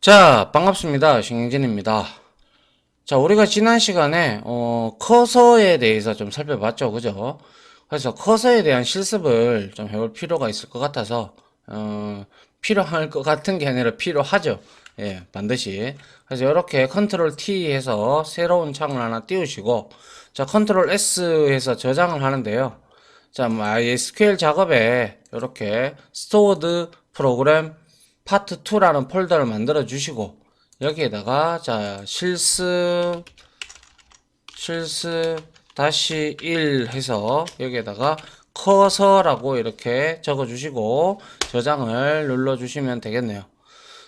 자, 반갑습니다. 신경진입니다. 자, 우리가 지난 시간에 커서에 대해서 좀 살펴봤죠, 그죠? 그래서 커서에 대한 실습을 좀 해볼 필요가 있을 것 같아서 필요할 것 같은 게 아니라 필요하죠. 예, 반드시. 그래서 이렇게 컨트롤 T 해서 새로운 창을 하나 띄우시고, 자, 컨트롤 S 해서 저장을 하는데요. 자, MySQL 작업에 이렇게 stored program 파트 2라는 폴더를 만들어 주시고, 여기에다가 자 실습 다시 1 해서 여기에다가 커서라고 이렇게 적어 주시고 저장을 눌러 주시면 되겠네요.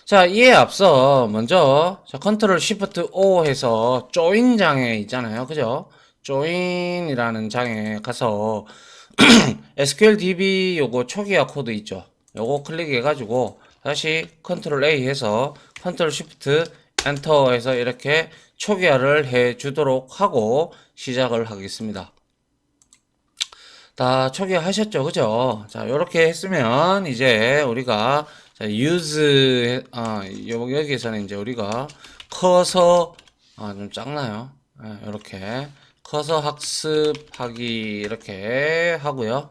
자, 이에 앞서 먼저 자 컨트롤 시프트 O 해서 조인 장에 있잖아요, 그죠? 조인이라는 장에 가서 SQL DB 요거 초기화 코드 있죠. 요거 클릭해 가지고 다시 컨트롤 A 해서 컨트롤 시프트 엔터 해서 이렇게 초기화를 해 주도록 하고 시작을 하겠습니다. 다 초기화 하셨죠, 그죠? 자, 요렇게 했으면 이제 우리가 자, use 여기에서는 이제 우리가 커서 좀 작나요? 요렇게 커서 학습하기 이렇게 하고요.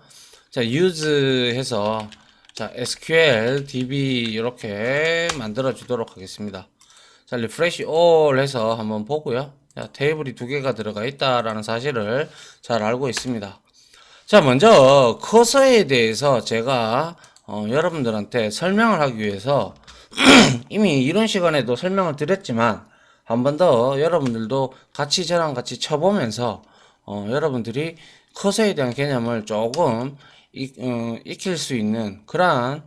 자, use 해서 자, SQL DB 이렇게 만들어 주도록 하겠습니다. 자, 리프레시 all 해서 한번 보고요. 자, 테이블이 두 개가 들어가 있다라는 사실을 잘 알고 있습니다. 자, 먼저 커서에 대해서 제가 여러분들한테 설명을 하기 위해서 이미 이런 시간에도 설명을 드렸지만 한 번 더 여러분들도 같이 저랑 같이 쳐보면서 여러분들이 커서에 대한 개념을 조금 익힐 수 있는 그러한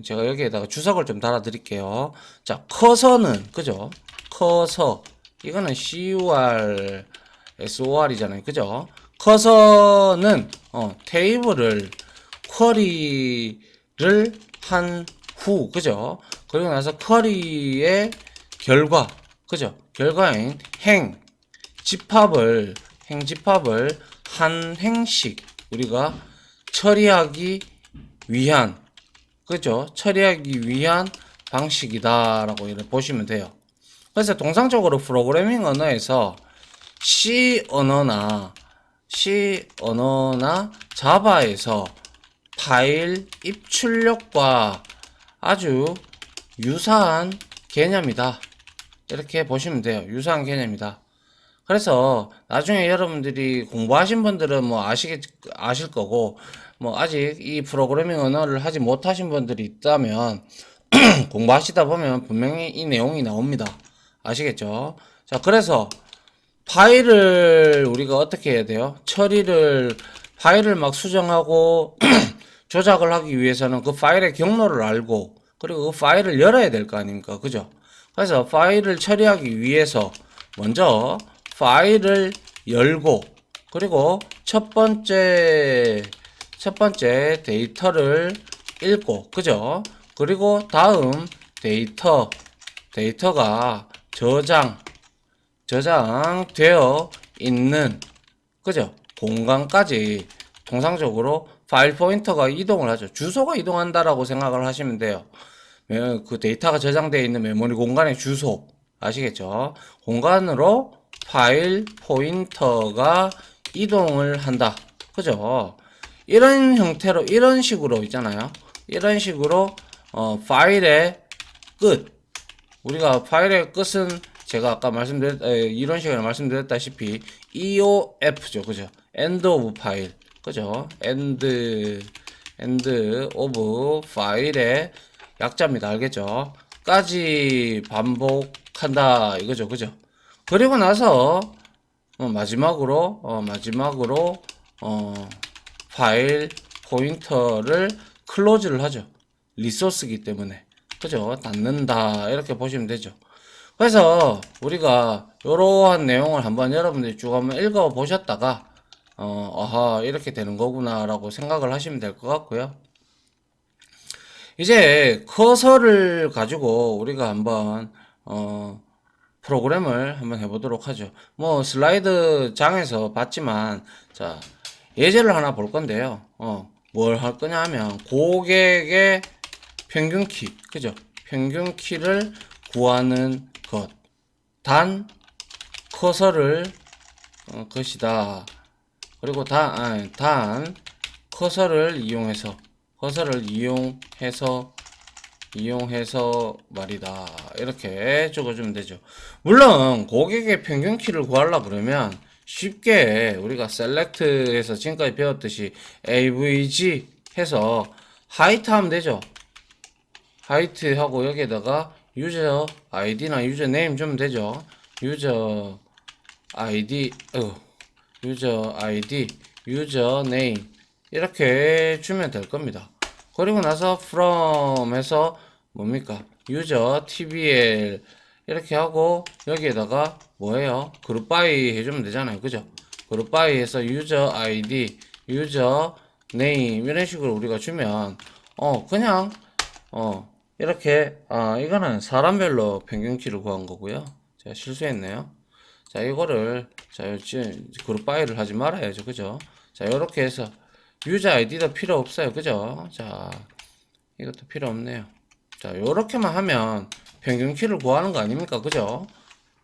제가 여기에다가 주석을 좀 달아 드릴게요. 자, 커서는 그죠? 커서 이거는 CUR SOR이잖아요, 그죠? 커서는 테이블을 쿼리를 한 후, 그죠? 그리고 나서 쿼리의 결과, 그죠? 결과인 행집합을 한 행씩 우리가 처리하기 위한, 그죠? 처리하기 위한 방식이다라고 이렇게 보시면 돼요. 그래서 통상적으로 프로그래밍 언어에서 C 언어나 자바에서 파일 입출력과 아주 유사한 개념이다. 이렇게 보시면 돼요. 유사한 개념이다. 그래서 나중에 여러분들이 공부하신 분들은 뭐 아실 거고, 뭐 아직 이 프로그래밍 언어를 하지 못하신 분들이 있다면 공부하시다 보면 분명히 이 내용이 나옵니다. 아시겠죠? 자, 그래서 파일을 우리가 어떻게 해야 돼요? 파일을 막 수정하고 조작을 하기 위해서는 그 파일의 경로를 알고 그리고 그 파일을 열어야 될 거 아닙니까? 그죠? 그래서 파일을 처리하기 위해서 먼저 파일을 열고 그리고 첫 번째 데이터를 읽고 그죠? 그리고 다음 데이터가 저장되어 있는 그죠? 공간까지 통상적으로 파일 포인터가 이동을 하죠. 주소가 이동한다라고 생각을 하시면 돼요. 그 데이터가 저장되어 있는 메모리 공간의 주소 아시겠죠? 공간으로 파일 포인터가 이동을 한다. 그죠? 이런 형태로 이런 식으로 있잖아요. 이런 식으로 파일의 끝 우리가 파일의 끝은 제가 아까 이런 시간에 말씀드렸다시피 EOF죠, 그죠? End of file, 그죠? End of file의 약자입니다, 알겠죠? 까지 반복한다, 이거죠, 그죠? 그리고 나서 마지막으로 파일 포인터를 클로즈를 하죠. 리소스이기 때문에. 그죠? 닫는다. 이렇게 보시면 되죠. 그래서 우리가 이러한 내용을 한번 여러분들이 쭉 한번 읽어 보셨다가 아하 이렇게 되는 거구나 라고 생각을 하시면 될 것 같고요. 이제 커서를 가지고 우리가 한번 프로그램을 한번 해보도록 하죠. 뭐 슬라이드 장에서 봤지만 자 예제를 하나 볼 건데요. 뭘 할 거냐 하면 고객의 평균 키, 그죠? 평균 키를 구하는 것. 단 커서를 것이다. 그리고 단 커서를 이용해서 말이다. 이렇게 적어주면 되죠. 물론 고객의 평균 키를 구하려 그러면 쉽게 우리가 셀렉트해서 지금까지 배웠듯이 avg 해서 하이트 하면 되죠. 하이트 하고 여기에다가 유저 아이디나 유저 네임 주면 되죠. 유저 아이디 유저 네임 이렇게 주면 될 겁니다. 그리고 나서 from 해서 뭡니까 유저 tbl 이렇게 하고 여기에다가 뭐예요 그룹 바이 해주면 되잖아요. 그죠? 그룹 바이 해서 유저 아이디 유저 네임 이런 식으로 우리가 주면 그냥 이렇게 이거는 사람별로 평균 키를 구한 거고요. 제가 실수했네요. 자, 이거를, 자, 지금 그룹 바이를 하지 말아야죠. 그죠? 자, 이렇게 해서, 유저 아이디도 필요 없어요. 그죠? 자, 이것도 필요 없네요. 자, 요렇게만 하면 평균 키를 구하는 거 아닙니까? 그죠?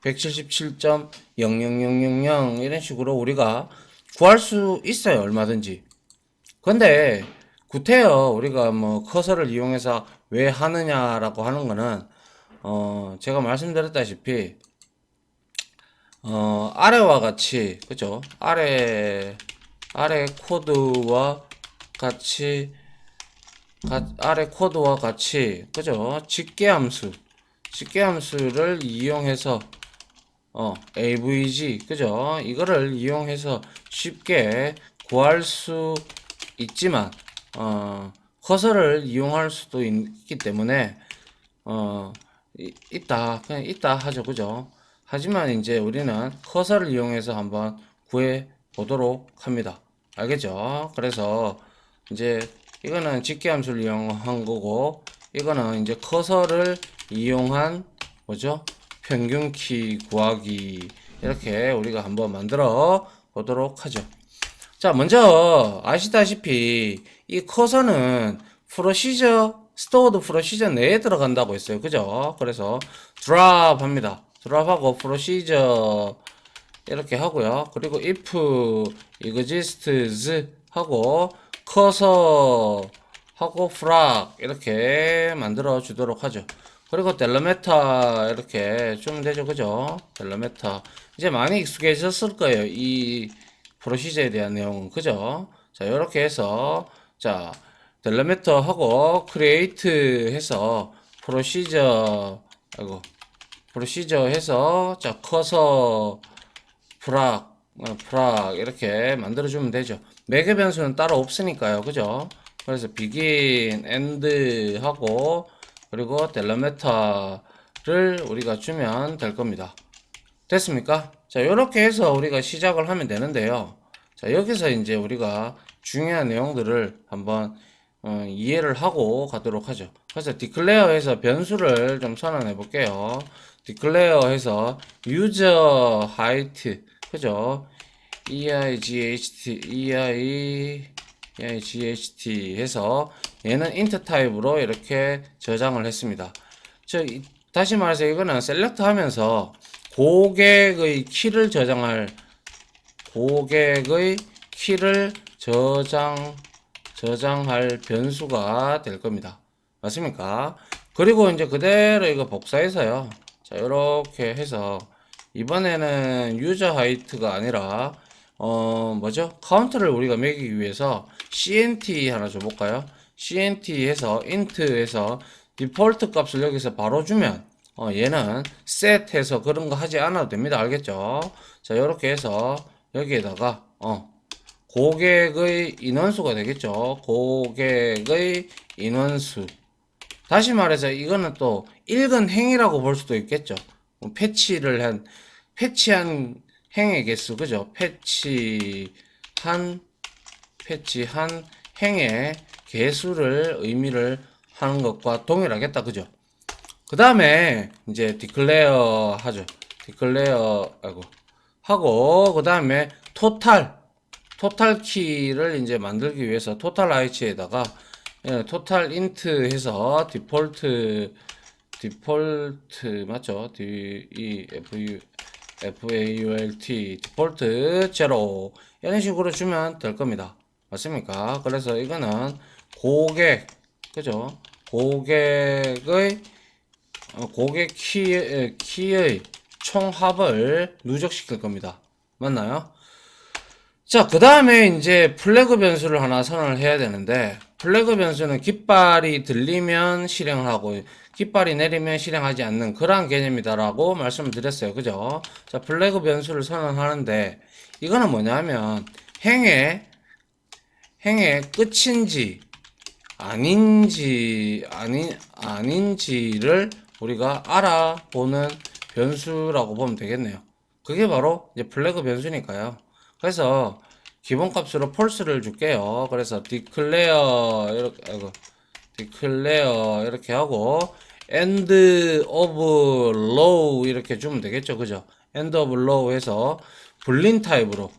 177.00000 이런 식으로 우리가 구할 수 있어요. 얼마든지. 근데, 구태여, 우리가 뭐, 커서를 이용해서 왜 하느냐라고 하는 거는, 제가 말씀드렸다시피, 아래와 같이, 그죠? 아래 코드와 같이, 아래 코드와 같이, 그죠? 직계함수를 이용해서, avg, 그죠? 이거를 이용해서 쉽게 구할 수 있지만, 커서를 이용할 수도 있기 때문에, 그냥 있다 하죠. 그죠? 하지만 이제 우리는 커서를 이용해서 한번 구해 보도록 합니다. 알겠죠? 그래서 이제 이거는 직계함수를 이용한 거고 이거는 이제 커서를 이용한 뭐죠? 평균키 구하기 이렇게 우리가 한번 만들어 보도록 하죠. 자, 먼저 아시다시피 이 커서는 스토어드 프로시저 내에 들어간다고 했어요. 그죠? 그래서 드랍 합니다. 드랍하고 프로시저 이렇게 하고요. 그리고 if exists 하고 커서 하고 frag 이렇게 만들어 주도록 하죠. 그리고 델러메타 이렇게 주면 되죠. 그죠? 델러메타 이제 많이 익숙해졌을 거예요. 이 프로시저에 대한 내용은. 그죠? 자, 이렇게 해서 자 델러메터 하고 create 해서 프로시저 해서 자 커서 프락 이렇게 만들어주면 되죠. 매개 변수는 따로 없으니까요. 그죠? 그래서 begin, end 하고 그리고 델러메타를 우리가 주면 될 겁니다. 됐습니까? 자, 이렇게 해서 우리가 시작을 하면 되는데요. 자, 여기서 이제 우리가 중요한 내용들을 한번 이해를 하고 가도록 하죠. 그래서 declare해서 변수를 좀 선언해 볼게요. declare해서 user height 그죠? eight 해서 얘는 int 타입으로 이렇게 저장을 했습니다. 다시 말해서 이거는 셀렉트 하면서 고객의 키를 저장할 변수가 될 겁니다. 맞습니까? 그리고 이제 그대로 이거 복사해서요. 자, 이렇게 해서 이번에는 유저 하이트가 아니라 뭐죠? 카운트를 우리가 매기기 위해서 cnt 하나 줘볼까요? cnt 해서 int 해서 디폴트 값을 여기서 바로 주면 얘는 set 해서 그런 거 하지 않아도 됩니다. 알겠죠? 자, 이렇게 해서 여기에다가 고객의 인원수가 되겠죠. 고객의 인원수. 다시 말해서 이거는 또 읽은 행이라고 볼 수도 있겠죠. 패치한 행의 개수, 그죠? 패치한 행의 개수를 의미를 하는 것과 동일하겠다, 그죠? 그 다음에 이제 declare 하죠. 하고 그 다음에 토탈 키를 이제 만들기 위해서 토탈 ich에다가 토탈 int 해서 디폴트 디폴트 맞죠? DEFAULT 디폴트 제로 이런 식으로 주면 될 겁니다. 맞습니까? 그래서 이거는 고객 그죠? 고객 키의 총합을 누적시킬 겁니다. 맞나요? 자, 그 다음에 이제 플래그 변수를 하나 선언을 해야 되는데, 플래그 변수는 깃발이 들리면 실행을 하고, 깃발이 내리면 실행하지 않는 그러한 개념이다라고 말씀을 드렸어요. 그죠? 자, 플래그 변수를 선언하는데, 이거는 뭐냐면, 행의 끝인지, 아닌지를 우리가 알아보는 변수라고 보면 되겠네요. 그게 바로 이제 플래그 변수니까요. 그래서 기본값으로 false를 줄게요. 그래서 declare 이렇게 하고 end of row 이렇게 주면 되겠죠. 그죠? end of row 해서 불린 타입으로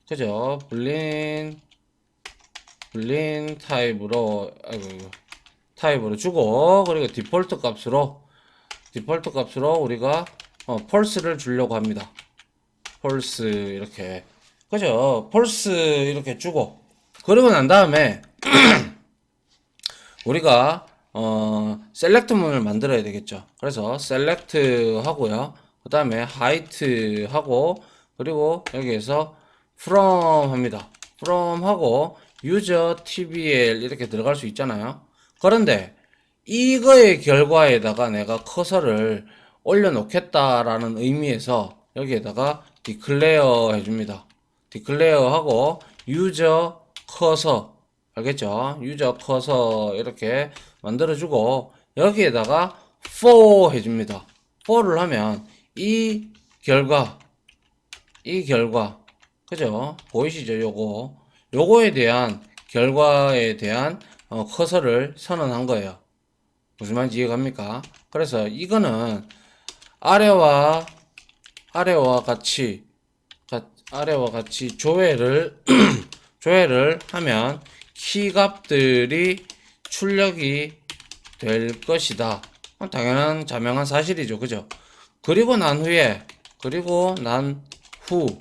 그죠? 불린 타입으로 주고 그리고 디폴트 값으로 우리가 false를 주려고 합니다. false 이렇게 그죠? false 이렇게 주고 그리고 난 다음에 우리가 select 문을 만들어야 되겠죠. 그래서 select 하고요. 그 다음에 height 하고 그리고 여기에서 from 합니다. from 하고 user tbl 이렇게 들어갈 수 있잖아요. 그런데 이거의 결과에다가 내가 커서를 올려놓겠다라는 의미에서 여기에다가 declare 해줍니다. declare 하고 user cursor 알겠죠? user cursor 이렇게 만들어주고 여기에다가 for 해줍니다. for를 하면 이 결과 그죠? 보이시죠? 요거에 대한 결과에 대한 커서를 선언한 거예요. 무슨 말인지 이해갑니까? 그래서 이거는 아래와 같이 조회를 하면 키 값들이 출력이 될 것이다. 자명한 사실이죠. 그죠? 그리고 난 후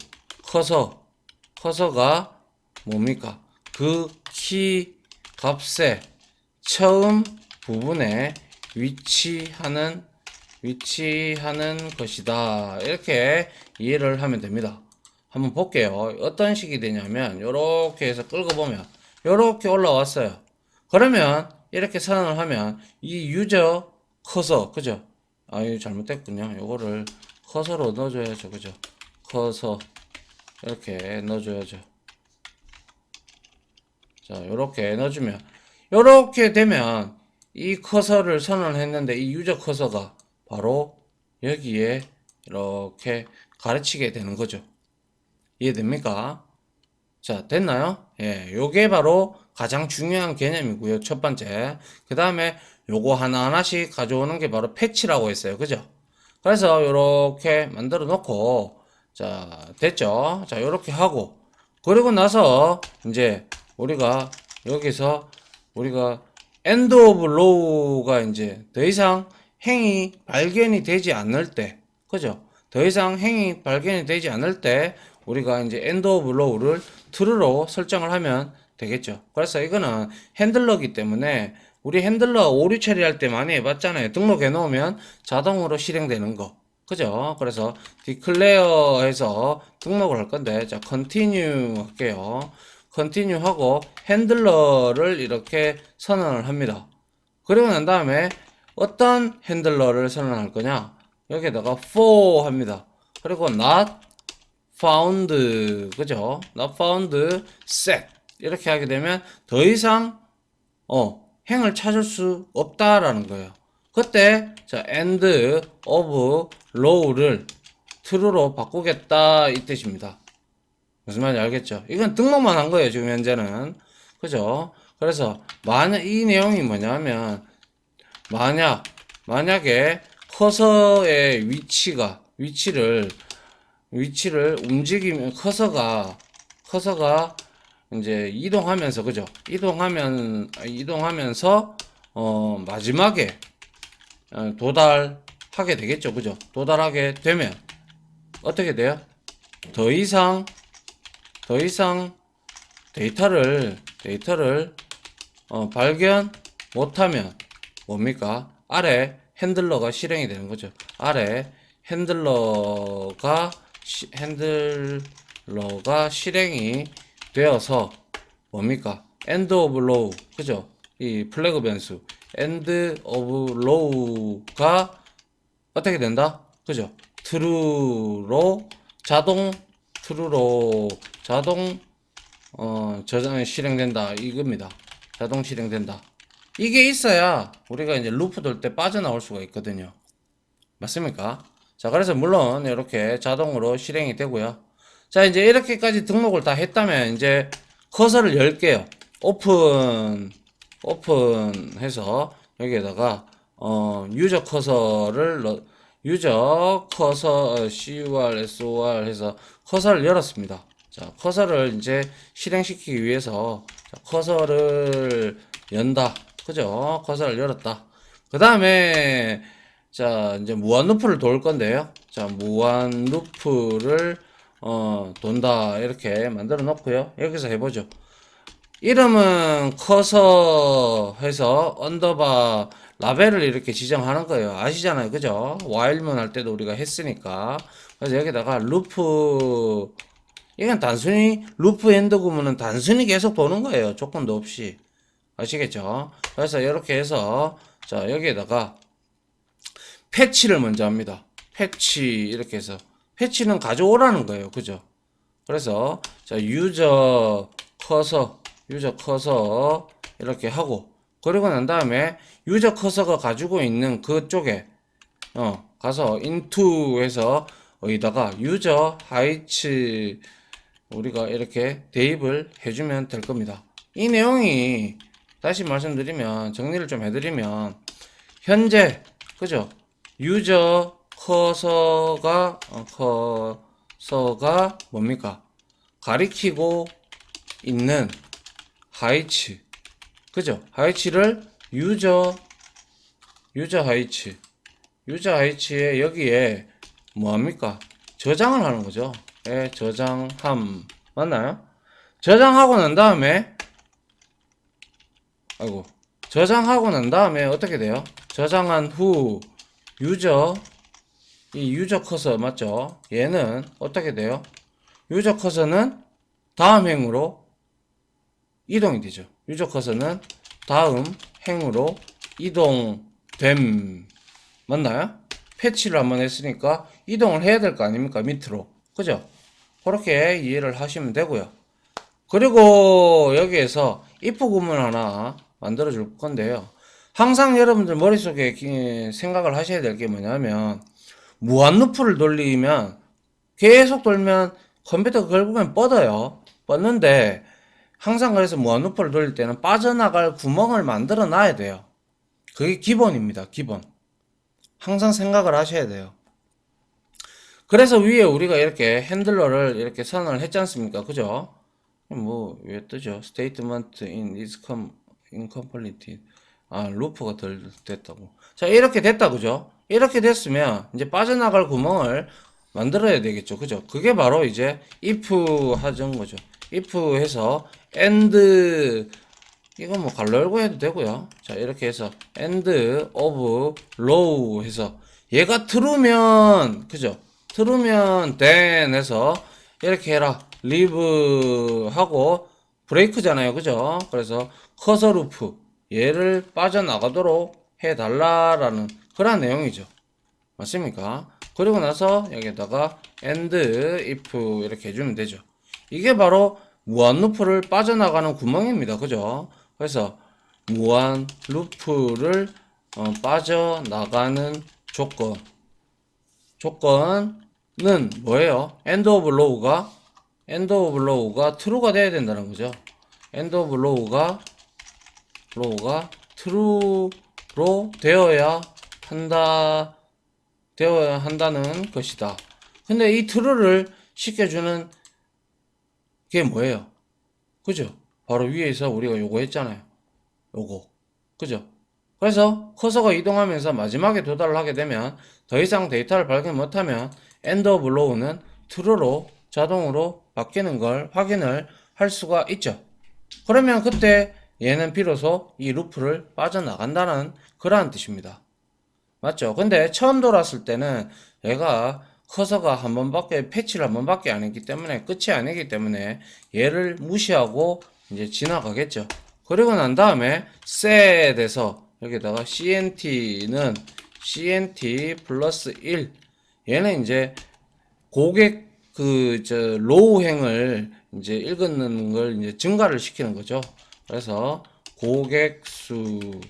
커서가 뭡니까? 그 키 값의 처음 부분에 위치하는 것이다. 이렇게 이해를 하면 됩니다. 한번 볼게요. 어떤 식이 되냐면 이렇게 해서 끌고 보면 이렇게 올라왔어요. 그러면 이렇게 선언을 하면 이 유저 커서 그죠? 이거 잘못됐군요. 요거를 커서로 넣어줘야죠. 그죠? 커서 이렇게 넣어줘야죠. 자, 요렇게 넣어주면 요렇게 되면 이 커서를 선언했는데 이 유저 커서가 바로 여기에 이렇게 가르치게 되는 거죠. 이해됩니까? 자, 됐나요? 예, 요게 바로 가장 중요한 개념이고요. 첫 번째. 그 다음에 요거 하나하나씩 가져오는 게 바로 패치라고 했어요. 그죠? 그래서 요렇게 만들어 놓고, 자, 됐죠? 자, 요렇게 하고, 그리고 나서, 이제, 우리가, 여기서, 우리가, end of row가 이제, 더 이상 행이 발견이 되지 않을 때, 그죠? 더 이상 행이 발견이 되지 않을 때, 우리가 이제 end of row를 true로 설정을 하면 되겠죠. 그래서 이거는 핸들러기 때문에 우리 핸들러 오류 처리할 때 많이 해봤잖아요. 등록해 놓으면 자동으로 실행되는 거. 그죠? 그래서 declare 해서 등록을 할 건데, 자, continue 할게요. continue 하고 핸들러를 이렇게 선언을 합니다. 그리고 난 다음에 어떤 핸들러를 선언할 거냐? 여기에다가 for 합니다. 그리고 not found 그죠? not found set 이렇게 하게 되면 더 이상 행을 찾을 수 없다라는 거예요. 그때 자 end of row를 true로 바꾸겠다 이 뜻입니다. 무슨 말인지 알겠죠? 이건 등록만 한 거예요. 지금 현재는 그죠? 그래서 만약 이 내용이 뭐냐면 만약에 커서의 위치를 움직이면 커서가 이제 이동하면서 그죠? 이동하면서 마지막에 도달하게 되겠죠. 그죠? 도달하게 되면 어떻게 돼요? 더 이상 데이터를 발견 못하면 뭡니까? 아래 핸들러가 실행이 되는 거죠. 아래 핸들러가 실행이 되어서 뭡니까? end of row, 그죠? 이 플래그 변수 end of row가 어떻게 된다? 그죠? true로 자동 저장이 실행된다 이겁니다. 자동 실행된다. 이게 있어야 우리가 이제 루프 돌 때 빠져나올 수가 있거든요. 맞습니까? 자, 그래서 물론 이렇게 자동으로 실행이 되고요. 자, 이제 이렇게까지 등록을 다 했다면 이제 커서를 열게요. 오픈해서 여기에다가 유저 커서 CUR, SOR 해서 커서를 열었습니다. 자, 커서를 이제 실행시키기 위해서 자, 커서를 연다. 그죠? 커서를 열었다. 그 다음에 자, 이제 무한 루프를 돌 건데요. 자, 무한 루프를 돈다 이렇게 만들어 놓고요. 여기서 해보죠. 이름은 커서 해서 언더바 라벨을 이렇게 지정하는 거예요. 아시잖아요. 그죠? while문 할 때도 우리가 했으니까. 그래서 여기다가 루프, 이건 단순히 루프 엔드 구문은 단순히 계속 도는 거예요. 조건도 없이. 아시겠죠? 그래서 이렇게 해서 자, 여기에다가 패치를 먼저 합니다. 패치 이렇게 해서 패치는 가져오라는 거예요. 그죠? 그래서 자, 유저 커서 이렇게 하고 그리고 난 다음에 유저 커서가 가지고 있는 그쪽에 가서 into 해서 여기다가 유저 하이츠 우리가 이렇게 대입을 해주면 될 겁니다. 이 내용이 다시 말씀드리면 정리를 좀 해드리면 현재 그죠? 유저 커서가 뭡니까? 가리키고 있는 하이츠 그죠? 하이츠를 유저 하이츠에 여기에 뭐합니까? 저장을 하는 거죠. 예, 저장함 맞나요? 저장하고 난 다음에 저장하고 난 다음에 어떻게 돼요? 저장한 후 이 유저 커서 맞죠? 얘는 어떻게 돼요? 유저 커서는 다음 행으로 이동이 되죠. 유저 커서는 다음 행으로 이동됨. 맞나요? 패치를 한번 했으니까 이동을 해야 될 거 아닙니까? 밑으로. 그죠? 그렇게 이해를 하시면 되고요. 그리고 여기에서 if 구문 하나 만들어 줄 건데요. 항상 여러분들 머릿속에 생각을 하셔야 될 게 뭐냐면 무한 루프를 돌리면 계속 돌면 컴퓨터가 결국엔 뻗어요. 뻗는데 항상 그래서 무한 루프를 돌릴 때는 빠져나갈 구멍을 만들어 놔야 돼요. 그게 기본입니다. 기본. 항상 생각을 하셔야 돼요. 그래서 위에 우리가 이렇게 핸들러를 이렇게 선언을 했지 않습니까? 그죠? 뭐, 왜 뜨죠? statement is incomplete. 루프가 덜 됐다고. 자, 이렇게 됐다, 그죠? 이렇게 됐으면, 이제 빠져나갈 구멍을 만들어야 되겠죠. 그죠? 그게 바로 이제 if 하는 거죠. if 해서 and, 이건 뭐 갈로 열고 해도 되고요. 자, 이렇게 해서 end of row 해서 얘가 true면, 그죠? true면 then 해서 이렇게 해라. leave 하고 브레이크잖아요. 그죠? 그래서 커서 루프 얘를 빠져나가도록 해달라라는 그런 내용이죠. 맞습니까? 그리고 나서 여기다가 and if 이렇게 해주면 되죠. 이게 바로 무한 루프를 빠져나가는 구멍입니다. 그죠? 그래서 무한 루프를 빠져나가는 조건은 뭐예요? end of row가 true가 돼야 된다는 거죠. end of row가 true로 되어야 한다는 것이다. 근데 이 true를 시켜주는 게 뭐예요? 그죠? 바로 위에서 우리가 요거 했잖아요. 요거. 그죠? 그래서 커서가 이동하면서 마지막에 도달을 하게 되면 더 이상 데이터를 발견 못하면 엔드 오브 로우는 true로 자동으로 바뀌는 걸 확인을 할 수가 있죠. 그러면 그때 얘는 비로소 이 루프를 빠져나간다는 그러한 뜻입니다. 맞죠? 근데 처음 돌았을 때는 얘가 커서가 한 번밖에 패치를 한 번밖에 안 했기 때문에 끝이 아니기 때문에 얘를 무시하고 이제 지나가겠죠. 그리고 난 다음에 set에서 여기다가 cnt는 cnt 플러스 1 얘는 이제 고객 로우행을 이제 읽는 걸 이제 증가를 시키는 거죠. 그래서 고객수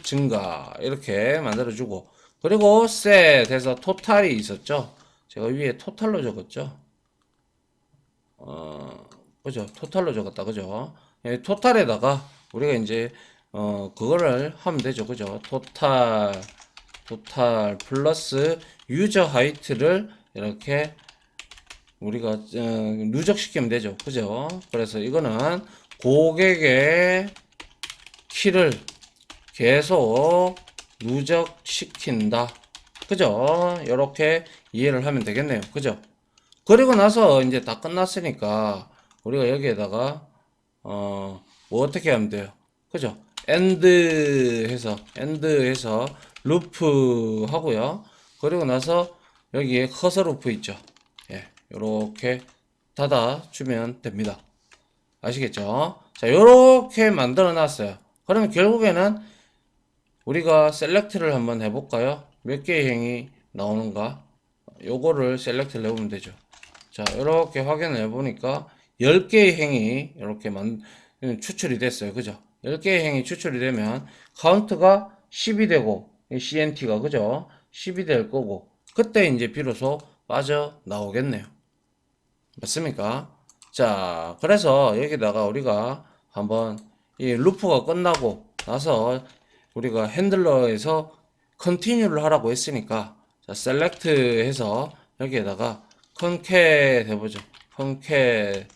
증가 이렇게 만들어주고 그리고 set에서 토탈이 있었죠. 제가 위에 토탈로 적었죠. 그죠? 토탈로 적었다. 그죠? 예, 토탈에다가 우리가 이제 그거를 하면 되죠. 그죠? 토탈 플러스 유저 하이트를 이렇게 우리가 누적시키면 되죠. 그죠? 그래서 이거는 고객의 키를 계속 누적시킨다. 그죠? 이렇게 이해를 하면 되겠네요. 그죠? 그리고 나서 이제 다 끝났으니까 우리가 여기에다가 뭐 어떻게 하면 돼요? 그죠? 엔드해서 루프 하고요. 그리고 나서 여기에 커서 루프 있죠. 예, 요렇게 닫아주면 됩니다. 아시겠죠? 자, 요렇게 만들어 놨어요. 그러면 결국에는 우리가 셀렉트를 한번 해볼까요? 몇 개의 행이 나오는가? 요거를 셀렉트를 해보면 되죠. 자, 이렇게 확인을 해보니까 10개의 행이 이렇게 추출이 됐어요. 그죠? 10개의 행이 추출이 되면 카운트가 10이 되고 CNT가 그죠? 10이 될 거고 그때 이제 비로소 빠져나오겠네요. 맞습니까? 자, 그래서 여기다가 우리가 한번 이 루프가 끝나고 나서 우리가 핸들러에서 컨티뉴를 하라고 했으니까 자, 셀렉트 해서 여기에다가 컨캣 해보죠. 컨캣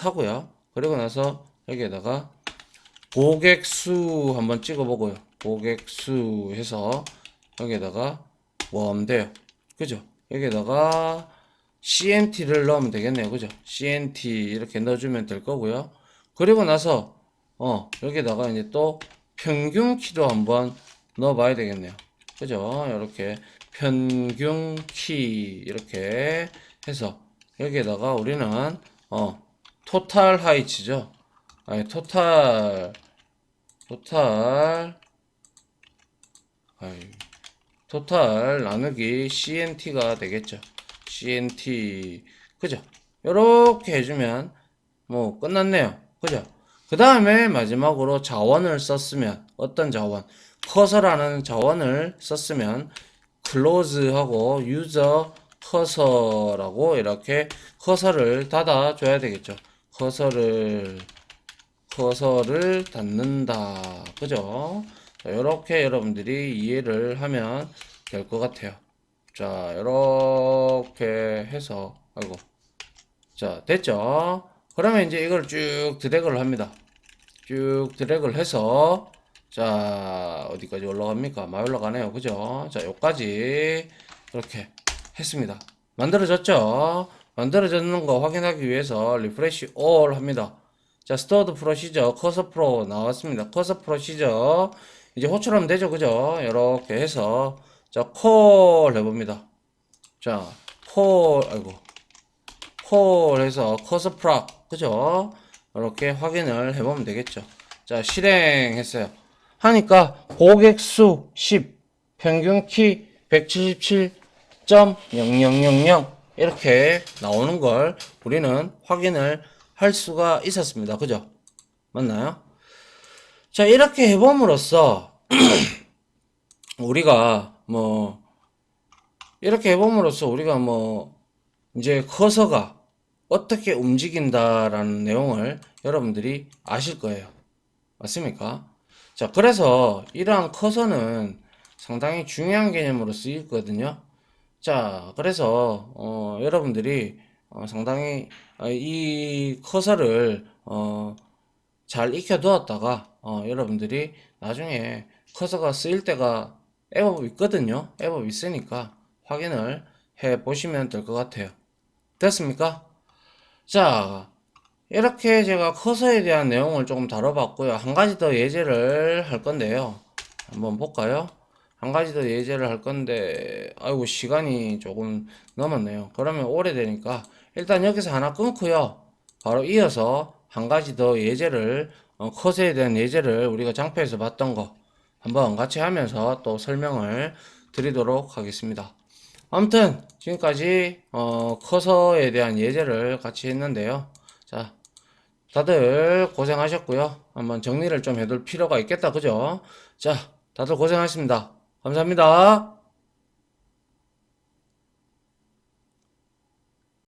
하고요. 그리고 나서 여기에다가 고객수 한번 찍어보고요. 고객수 해서 여기에다가 뭐 하면 돼요? 그죠? 여기에다가 CNT를 넣으면 되겠네요. 그죠? CNT 이렇게 넣어주면 될 거고요. 그리고 나서 여기다가 이제 또 평균 키도 한번 넣어봐야 되겠네요. 그죠? 이렇게 평균 키 이렇게 해서 여기에다가 우리는 토탈 하이츠죠. 아니 토탈 아이, 토탈 나누기 CNT가 되겠죠. CNT 그죠? 이렇게 해주면 뭐 끝났네요. 그죠? 그 다음에 마지막으로 자원을 썼으면 어떤 자원? 커서라는 자원을 썼으면 close하고 user 커서라고 이렇게 커서를 닫아 줘야 되겠죠. 커서를 닫는다. 그죠? 자, 이렇게 여러분들이 이해를 하면 될 것 같아요. 자, 이렇게 해서 아이고. 자, 됐죠? 그러면 이제 이걸 쭉 드래그를 합니다. 쭉 드래그를 해서 자, 어디까지 올라갑니까? 많이 올라가네요. 그죠? 자, 여기까지 이렇게 했습니다. 만들어졌죠? 만들어졌는 거 확인하기 위해서 리프레시 all 합니다. 자, 스토어드 프로시저, 커서 프로 나왔습니다. 커서 프로시저 이제 호출하면 되죠. 그죠? 이렇게 해서 자, 콜 해봅니다. 자, 콜 해서 커서 프락 그죠? 이렇게 확인을 해보면 되겠죠. 자, 실행했어요. 하니까 고객 수 10, 평균 키 177.0000 이렇게 나오는 걸 우리는 확인을 할 수가 있었습니다. 그죠? 맞나요? 자, 이렇게 해봄으로써 우리가 뭐 이렇게 해봄으로써 우리가 뭐 이제 커서가 어떻게 움직인다라는 내용을 여러분들이 아실 거예요. 맞습니까? 자, 그래서 이러한 커서는 상당히 중요한 개념으로 쓰이거든요. 자, 그래서 여러분들이 상당히 이 커서를 잘 익혀두었다가 여러분들이 나중에 커서가 쓰일 때가 애법 있거든요. 애법 있으니까 확인을 해 보시면 될 것 같아요. 됐습니까? 자, 이렇게 제가 커서에 대한 내용을 조금 다뤄봤고요. 한 가지 더 예제를 할 건데요. 한번 볼까요? 한 가지 더 예제를 할 건데, 아이고, 시간이 조금 넘었네요. 그러면 오래되니까, 일단 여기서 하나 끊고요. 바로 이어서 한 가지 더 예제를, 커서에 대한 예제를 우리가 장표에서 봤던 거 한번 같이 하면서 또 설명을 드리도록 하겠습니다. 아무튼, 지금까지, 커서에 대한 예제를 같이 했는데요. 자, 다들 고생하셨고요. 한번 정리를 좀 해둘 필요가 있겠다. 그죠? 자, 다들 고생하셨습니다. 감사합니다.